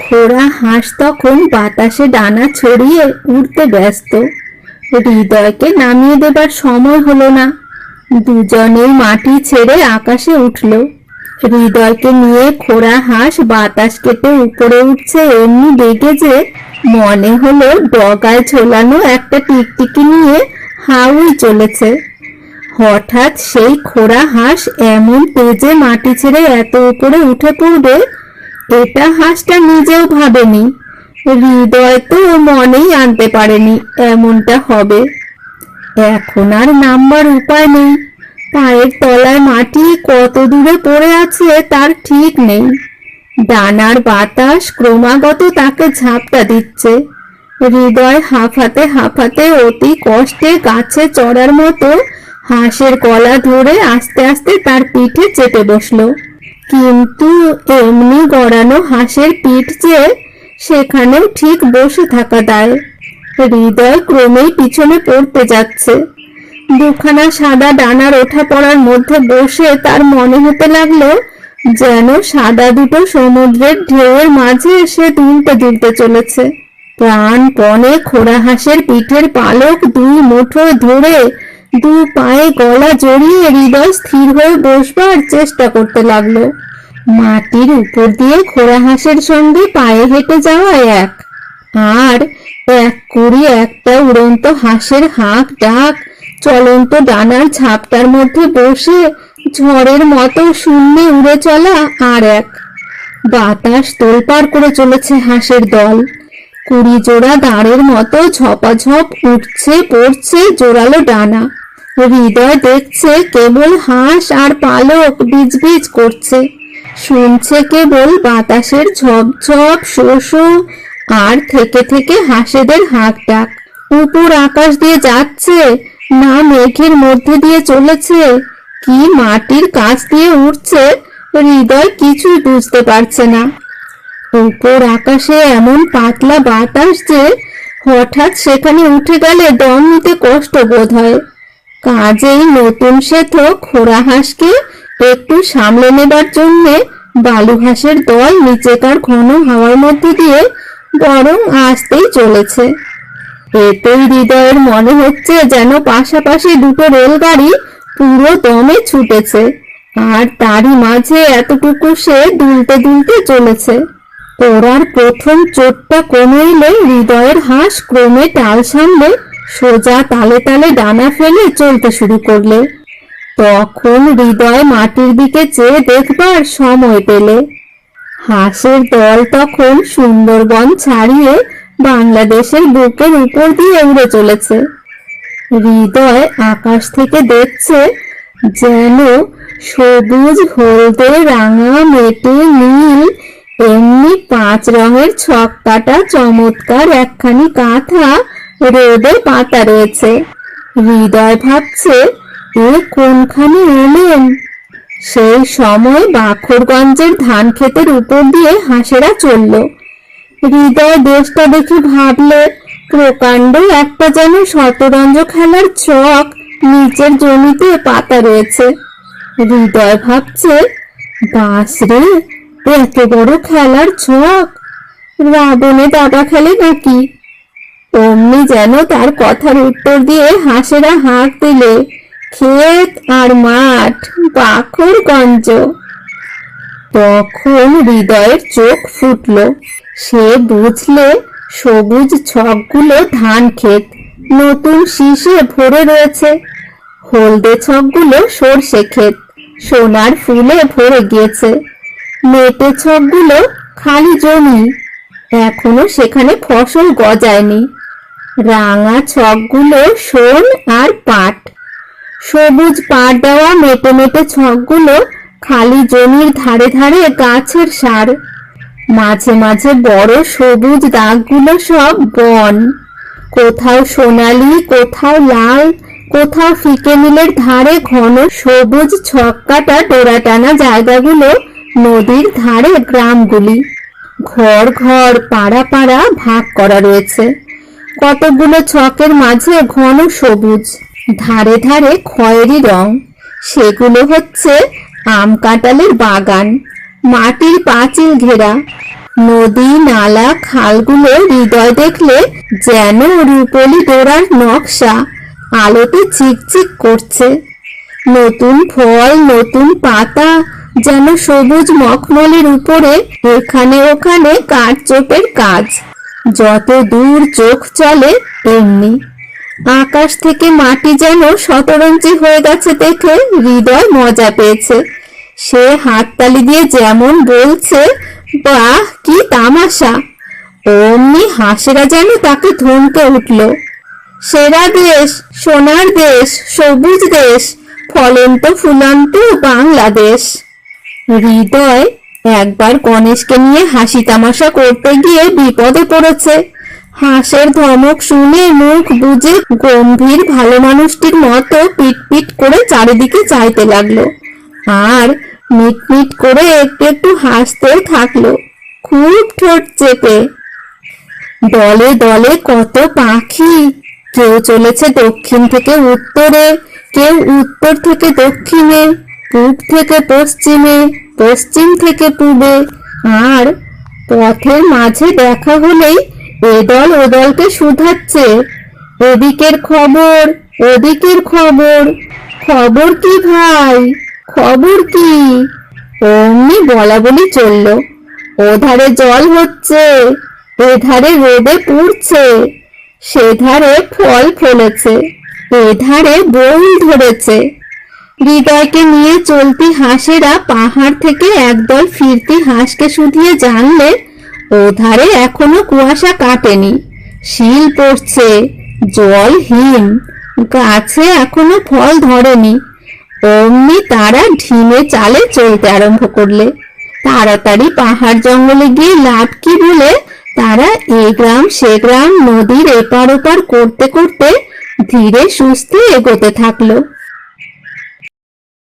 খোড়া হাঁস তখন বাতাসে ডানা ছড়িয়ে উড়তে ব্যস্ত। হৃদয়কে নামিয়ে দেবার সময় হলো না। দুজনেই মাটি ছেড়ে আকাশে উঠল। হৃদয়কে নিয়ে খোড়া হাঁস বাতাস কেটে উপরে উঠছে এমনি বেগে যে মনে হলো ডগায় ঝোলানো একটা টিকটিকি নিয়ে হাওয়ায় চলেছে। হঠাৎ সেই খোড়া হাঁস এমন তেজে মাটি ছেড়ে এত উপরে উঠে পড়বে এটা হাঁসটা নিজেও ভাবেনি। হৃদয় তো মনেই আনতে পারেনি এমনটা হবে। এখন আর নামবার উপায় নেই। পায়ের তলায় মাটি কত দূরে পড়ে আছে তার ঠিক নেই। ডানার বাতাস ক্রমাগত তাকে ঝাপটা দিচ্ছে। হৃদয় হাঁফাতে হাঁফাতে অতি কষ্টে গাছে চড়ার মতো হাঁসের গলা ধরে আস্তে আস্তে তার পিঠে চেপে বসলো। কিন্তু এমনি গড়ানো হাঁসের পিঠ যে সেখানেও ঠিক বসে থাকা দায়। হৃদয় ক্রমেই পিছনে পড়তে যাচ্ছে। দুখানা সাদা ডানার ওঠা পড়ার মধ্যে বসে তার মনে হতে লাগলো যেন সাদা দুটো সমুদ্রের ঢেউয়ের মাঝে সে দুলতে দুলতে চলেছে। প্রাণপণে খোড়া হাঁসের পিঠের পালক দুই মুঠোয় ধরে দু পায়ে গলা জড়িয়ে হৃদয় স্থির হয়ে বসবার চেষ্টা করতে লাগলো। মাটির উপর দিয়ে খোড়া হাঁসের সঙ্গে পায়ে হেঁটে যাওয়া এক, আর এক কুড়ি একটা উড়ন্ত হাঁসের হাঁক ডাক চলন্ত ডানার ঝাপটার মধ্যে বসে ঝড়ের মতো শূন্যে উড়ে চলা আর এক। বাতাস তোলপাড় করে চলেছে হাঁসের দল। 20 জোড়া দাঁড়ের মতো ঝপাঝপ উঠছে পড়ছে জোরালো ডানা। হৃদয় দেখছে কেবল হাঁস আর পালক বিজবিজ করছে, শুনছে কেবল বাতাসের ঝপঝপ শো শো আর থেকে থেকে হাঁসেদের হাঁক ডাক। উপর আকাশ দিয়ে যাচ্ছে না মেঘের মধ্যে দিয়ে চলেছে, কি মাটির কাছ দিয়ে উঠছে হৃদয় কিছুই বুঝতে পারছে না। উপর আকাশে এমন পাতলা বাতাস যে হঠাৎ সেখানে উঠে গেলে দম নিতে কষ্ট বোধ হয়। কাজেই নতুন সেথো খোড়া হাঁসকে একটু সামলে নেবার জন্যে বালু হাঁসের দল নিচেকার ঘন হাওয়ার মধ্যে দিয়ে বরং আসতেই চলেছে। এতেই হৃদয়ের মনে হচ্ছে যেন পাশাপাশি দুটো রেলগাড়ি পুরো দমে ছুটেছে, আর তারই মাঝে এতটুকু সে দুলতে দুলতে চলেছে। ওরার প্রথম চোটটা কমে এলে হৃদয়ের হাঁস ক্রমে টাল সামলে সোজা তালে তালে ডানা ফেলে চলতে শুরু করলে। তখন হৃদয় মাটির দিকে চেয়ে দেখবার সময় পেলে। হাঁসের দল তখন সুন্দরবন ছাড়িয়ে বাংলাদেশের বুকের উপর দিয়ে উড়ে চলেছে। হৃদয় আকাশ থেকে দেখছে যেন সবুজ হলদে রাঙা মেটে নীল এমনি 5 রঙের ছক কাটা চমৎকার একখানি কাঁথা রোদে পাতা রয়েছে। হৃদয় ভাবছে এ কোনখানে এলেন। সেই সময় বাখরগঞ্জের ধান ক্ষেতের উপর দিয়ে হাঁসেরা চলল। হৃদয় দেশটা দেখে ভাবলে প্রকাণ্ড একটা যেন শতরঞ্জ খেলার ছক নিচের জমিতে পাতা রয়েছে। হৃদয় ভাবছে বাস রে, এত বড় খেলার ছক, রাবণে দাবা খেলে নাকি। অমনি যেন তার কথার উত্তর দিয়ে হাঁসেরা হাঁক দিলে ক্ষেত আর মাঠ বাখরগঞ্জ। তখন হৃদয়ের চোখ ফুটল। সে বুঝলে সবুজ ছকগুলো ধান ক্ষেত নতুন শীষে ভরে রয়েছে, হলদে ছকগুলো সর্ষে ক্ষেত সোনার ফুলে ভরে গিয়েছে, মেটে ছকগুলো খালি জমি, এখনো সেখানে ফসল গজায়নি, রাঙা ছকগুলো শোন আর পাট, সবুজ পাট দেওয়া মেটে মেটে ছকগুলো খালি জমির ধারে ধারে গাছের সার, মাঝে মাঝে বড় সবুজ দাগগুলো সব বন, কোথাও সোনালি কোথাও লাল, কোথাও ফিকে নীলের ধারে ঘন সবুজ ছক কাটা ডোরা টানা জায়গাগুলো নদীর ধারে গ্রামগুলি। ঘর ঘর পাড়া পাড়া ভাগ করা রয়েছে। কতগুলো ছকের মাঝে ঘন সবুজ, ধারে ধারে খয়েরি রং, সেগুলো হচ্ছে আম কাঁঠালের বাগান। মাটির পাঁচিল ঘেরা, নদী নালা খালগুলো হৃদয় দেখলে যেন রূপলি ডোরার নকশা আলোতে চিকচিক করছে। নতুন ফল, নতুন পাতা, যেন সবুজ মখমলের উপরে এখানে ওখানে কাঠচোপের কাজ। যত দূর চোখ চলে তেমনি আকাশ থেকে মাটি যেন শতরঞ্জি হয়ে গেছে দেখে হৃদয় মজা পেয়েছে। সে হাততালি দিয়ে যেমন বলছে, বাহ কি তামাশা, অমনি হাঁসেরা যেন তাকে ধমকে উঠল। সেরা দেশ, সোনার দেশ, সবুজ দেশ, ফলন্ত ফুলন্ত বাংলাদেশ। হৃদয় একবার গণেশকে নিয়ে হাসি তামাশা করতে গিয়ে বিপদে পড়েছে। হাঁসের ধমক শুনে মুখ বুজে গম্ভীর ভালো মানুষটির মতো পিটপিট করে চারিদিকে চাইতে লাগলো, আর মিটমিট করে একটু একটু হাসতেও থাকলো, খুব ঠোঁট চেপে। দলে দলে কত পাখি, কেউ চলেছে দক্ষিণ থেকে উত্তরে, কেউ উত্তর থেকে দক্ষিণে, পূব থেকে পশ্চিমে, পশ্চিম থেকে পূবে। আর পথের মাঝে দেখা হলেই এ দল ও দলকে শুধাচ্ছে, এদিকের খবর, ওদিকের খবর, খবর কি ভাই, খবর কি। অমনি বলা বলি চলল, ওধারে জল হচ্ছে, এধারে রোদে পুড়ছে, সেধারে ফল ফলেছে, এধারে বউল ধরেছে। হৃদয়কে নিয়ে চলতি হাঁসেরা পাহাড় থেকে একদল ফিরতি হাঁসকে শুধিয়ে জানলে ওধারে এখনো কুয়াশা কাটেনি, শিল পড়ছে, জল হিম, গাছে এখনো ফল ধরেনি। অমনি তারা ঢিমে চালে চলতে আরম্ভ করলে। তাড়াতাড়ি পাহাড় জঙ্গলে গিয়ে লাভ কি বলে তারা এ গ্রাম সে গ্রাম নদীর এপার ওপার করতে করতে ধীরে সুস্থে এগোতে থাকলো।